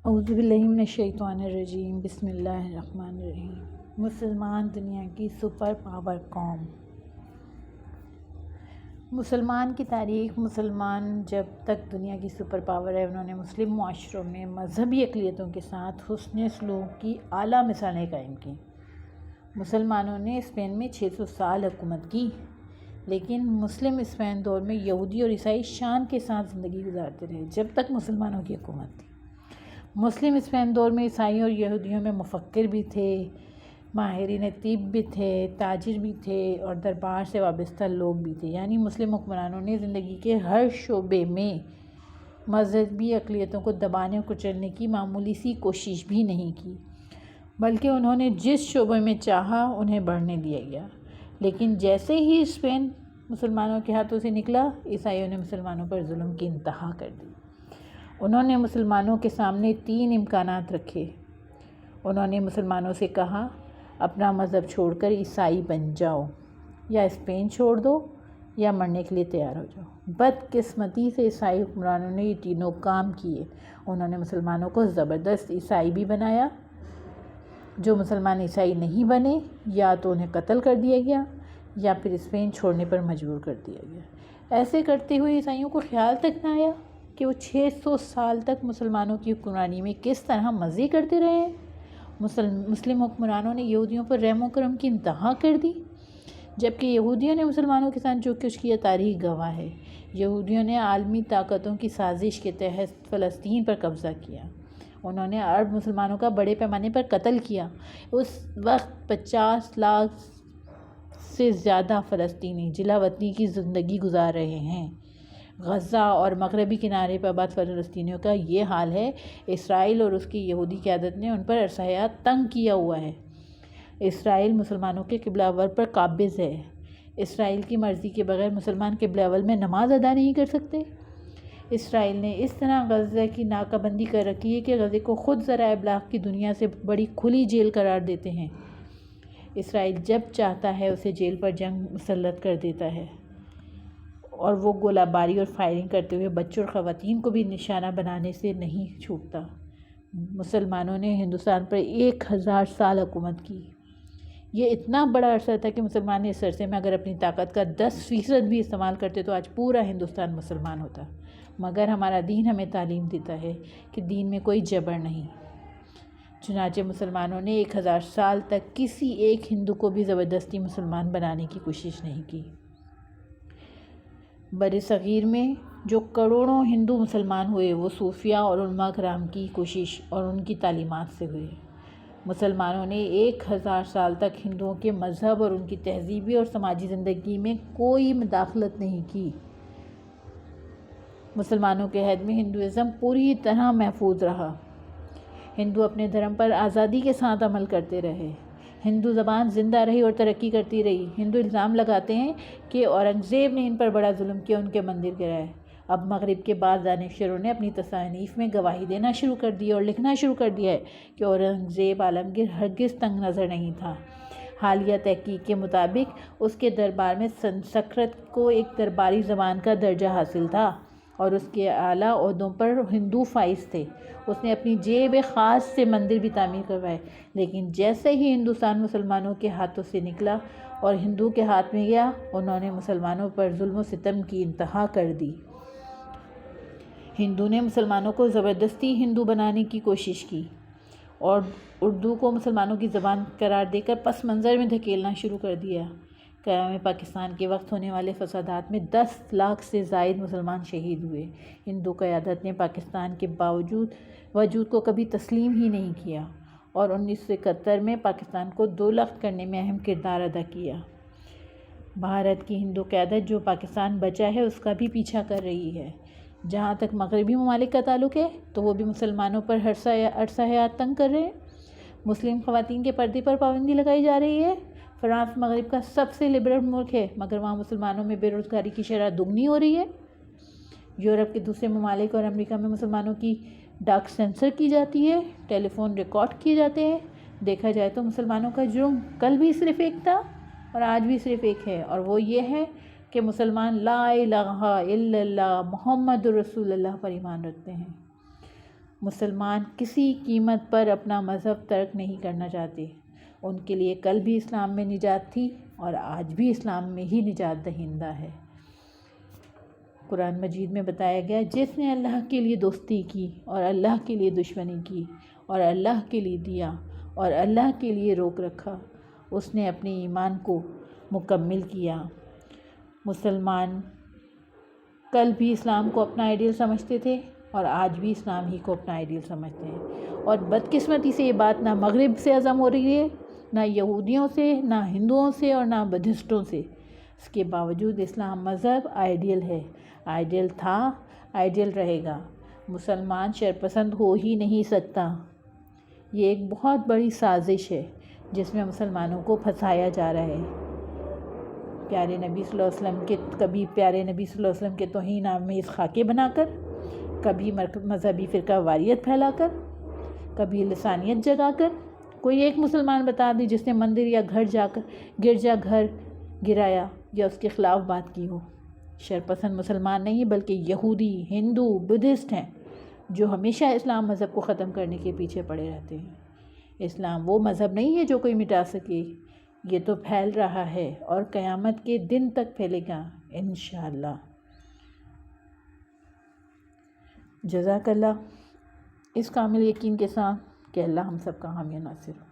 اعوذ باللہ من الشیطان الرجیم، بسم اللہ الرحمن الرحیم۔ مسلمان دنیا کی سپر پاور قوم۔ مسلمان کی تاریخ، مسلمان جب تک دنیا کی سپر پاور ہے، انہوں نے مسلم معاشروں میں مذہبی اقلیتوں کے ساتھ حسن سلوک کی اعلیٰ مثالیں قائم کی۔ مسلمانوں نے اسپین میں 600 سال حکومت کی، لیکن مسلم اسپین دور میں یہودی اور عیسائی شان کے ساتھ زندگی گزارتے رہے جب تک مسلمانوں کی حکومت تھی۔ مسلم اسپین دور میں عیسائیوں اور یہودیوں میں مفکر بھی تھے، ماہرین طب بھی تھے، تاجر بھی تھے اور دربار سے وابستہ لوگ بھی تھے، یعنی مسلم حکمرانوں نے زندگی کے ہر شعبے میں مذہبی اقلیتوں کو دبانے اور کچلنے کی معمولی سی کوشش بھی نہیں کی، بلکہ انہوں نے جس شعبے میں چاہا انہیں بڑھنے دیا گیا۔ لیکن جیسے ہی اسپین مسلمانوں کے ہاتھوں سے نکلا، عیسائیوں نے مسلمانوں پر ظلم کی انتہا کر دی۔ انہوں نے مسلمانوں کے سامنے 3 امکانات رکھے۔ انہوں نے مسلمانوں سے کہا، اپنا مذہب چھوڑ کر عیسائی بن جاؤ، یا اسپین چھوڑ دو یا مرنے کے لیے تیار ہو جاؤ۔ بدقسمتی سے عیسائی حکمرانوں نے یہ تینوں کام کیے۔ انہوں نے مسلمانوں کو زبردست عیسائی بھی بنایا۔ جو مسلمان عیسائی نہیں بنے، یا تو انہیں قتل کر دیا گیا یا پھر اسپین چھوڑنے پر مجبور کر دیا گیا۔ ایسے کرتے ہوئے عیسائیوں کو خیال تک نہ آیا کہ وہ 600 سال تک مسلمانوں کی حکمرانی میں کس طرح مزے کرتے رہے ہیں۔ مسلم حکمرانوں نے یہودیوں پر رحم و کرم کی انتہا کر دی، جبکہ یہودیوں نے مسلمانوں کے ساتھ جو کچھ کیا تاریخ گواہ ہے۔ یہودیوں نے عالمی طاقتوں کی سازش کے تحت فلسطین پر قبضہ کیا۔ انہوں نے عرب مسلمانوں کا بڑے پیمانے پر قتل کیا۔ اس وقت 50 لاکھ سے زیادہ فلسطینی جلا وطنی کی زندگی گزار رہے ہیں۔ غزہ اور مغربی کنارے پر آباد فلسطینیوں کا یہ حال ہے۔ اسرائیل اور اس کی یہودی قیادت نے ان پر عرصہ حیات تنگ کیا ہوا ہے۔ اسرائیل مسلمانوں کے قبلہ اول پر قابض ہے۔ اسرائیل کی مرضی کے بغیر مسلمان قبلہ اول میں نماز ادا نہیں کر سکتے۔ اسرائیل نے اس طرح غزہ کی ناکہ بندی کر رکھی ہے کہ غزے کو خود ذرائع ابلاغ کی دنیا سے بڑی کھلی جیل قرار دیتے ہیں۔ اسرائیل جب چاہتا ہے اسے جیل پر جنگ مسلط کر دیتا ہے، اور وہ گولہ باری اور فائرنگ کرتے ہوئے بچوں اور خواتین کو بھی نشانہ بنانے سے نہیں چھوٹتا۔ مسلمانوں نے ہندوستان پر 1000 سال حکومت کی۔ یہ اتنا بڑا عرصہ تھا کہ مسلمان اس عرصے میں اگر اپنی طاقت کا 10% بھی استعمال کرتے تو آج پورا ہندوستان مسلمان ہوتا۔ مگر ہمارا دین ہمیں تعلیم دیتا ہے کہ دین میں کوئی جبر نہیں۔ چنانچہ مسلمانوں نے 1000 سال تک کسی ایک ہندو کو بھی زبردستی مسلمان بنانے کی کوشش نہیں کی۔ برصغیر میں جو کروڑوں ہندو مسلمان ہوئے، وہ صوفیہ اور علماء کرام کی کوشش اور ان کی تعلیمات سے ہوئے۔ مسلمانوں نے 1000 سال تک ہندوؤں کے مذہب اور ان کی تہذیبی اور سماجی زندگی میں کوئی مداخلت نہیں کی۔ مسلمانوں کے عہد میں ہندوازم پوری طرح محفوظ رہا۔ ہندو اپنے دھرم پر آزادی کے ساتھ عمل کرتے رہے۔ ہندو زبان زندہ رہی اور ترقی کرتی رہی۔ ہندو الزام لگاتے ہیں کہ اورنگزیب نے ان پر بڑا ظلم کیا، ان کے مندر گرائے۔ اب مغرب کے بعض دانشوروں نے اپنی تصانیف میں گواہی دینا شروع کر دی اور لکھنا شروع کر دیا ہے کہ اورنگزیب عالمگیر ہرگز تنگ نظر نہیں تھا۔ حالیہ تحقیق کے مطابق اس کے دربار میں سنسکرت کو ایک درباری زبان کا درجہ حاصل تھا اور اس کے اعلیٰ عہدوں پر ہندو فائز تھے۔ اس نے اپنی جیب خاص سے مندر بھی تعمیر کروائے، لیکن جیسے ہی ہندوستان مسلمانوں کے ہاتھوں سے نکلا اور ہندو کے ہاتھ میں گیا، انہوں نے مسلمانوں پر ظلم و ستم کی انتہا کر دی۔ ہندو نے مسلمانوں کو زبردستی ہندو بنانے کی کوشش کی اور اردو کو مسلمانوں کی زبان قرار دے کر پس منظر میں دھکیلنا شروع کر دیا۔ قیام پاکستان کے وقت ہونے والے فسادات میں 10 لاکھ سے زائد مسلمان شہید ہوئے۔ ہندو قیادت نے پاکستان کے وجود کو کبھی تسلیم ہی نہیں کیا اور 1971 میں پاکستان کو 2 لخت کرنے میں اہم کردار ادا کیا۔ بھارت کی ہندو قیادت جو پاکستان بچا ہے اس کا بھی پیچھا کر رہی ہے۔ جہاں تک مغربی ممالک کا تعلق ہے تو وہ بھی مسلمانوں پر عرصہ حیات تنگ کر رہے ہیں۔ مسلم خواتین کے پردے پر پابندی لگائی جا رہی ہے۔ فرانس مغرب کا سب سے لبرل ملک ہے، مگر وہاں مسلمانوں میں بے روزگاری کی شرح دگنی ہو رہی ہے۔ یورپ کے دوسرے ممالک اور امریکہ میں مسلمانوں کی ڈاک سینسر کی جاتی ہے، ٹیلی فون ریکارڈ کیے جاتے ہیں۔ دیکھا جائے تو مسلمانوں کا جرم کل بھی صرف ایک تھا اور آج بھی صرف ایک ہے، اور وہ یہ ہے کہ مسلمان لا الہ الا اللہ محمد رسول اللہ پر ایمان رکھتے ہیں۔ مسلمان کسی قیمت پر اپنا مذہب ترک نہیں کرنا چاہتے۔ ان کے لیے کل بھی اسلام میں نجات تھی اور آج بھی اسلام میں ہی نجات دہندہ ہے۔ قرآن مجید میں بتایا گیا، جس نے اللہ کے لیے دوستی کی اور اللہ کے لیے دشمنی کی اور اللہ کے لیے دیا اور اللہ کے لیے روک رکھا، اس نے اپنے ایمان کو مکمل کیا۔ مسلمان کل بھی اسلام کو اپنا آئیڈیل سمجھتے تھے اور آج بھی اسلام ہی کو اپنا آئیڈیل سمجھتے ہیں، اور بدقسمتی سے یہ بات نہ مغرب سے عزم ہو رہی ہے، نہ یہودیوں سے، نہ ہندوؤں سے اور نہ بدھسٹوں سے۔ اس کے باوجود اسلام مذہب آئیڈیل ہے، آئیڈیل تھا، آئیڈیل رہے گا۔ مسلمان شرپسند ہو ہی نہیں سکتا۔ یہ ایک بہت بڑی سازش ہے جس میں مسلمانوں کو پھنسایا جا رہا ہے۔ پیارے نبی صلی اللہ علیہ وسلم کے کبھی پیارے نبی صلی اللہ علیہ وسلم کے توہین آمیز خاکے بنا کر، کبھی مذہبی فرقہ واریت پھیلا کر، کبھی لسانیت جگا کر۔ کوئی ایک مسلمان بتا دی جس نے مندر یا گرجا گھر گرایا یا اس کے خلاف بات کی ہو۔ شرپسند مسلمان نہیں بلکہ یہودی، ہندو، بدھسٹ ہیں جو ہمیشہ اسلام مذہب کو ختم کرنے کے پیچھے پڑے رہتے ہیں۔ اسلام وہ مذہب نہیں ہے جو کوئی مٹا سکے، یہ تو پھیل رہا ہے اور قیامت کے دن تک پھیلے گا انشاءاللہ۔ جزاک اللہ، اس کامل یقین کے ساتھ کہ اللہ ہم سب کا حامی و ناصر ہو۔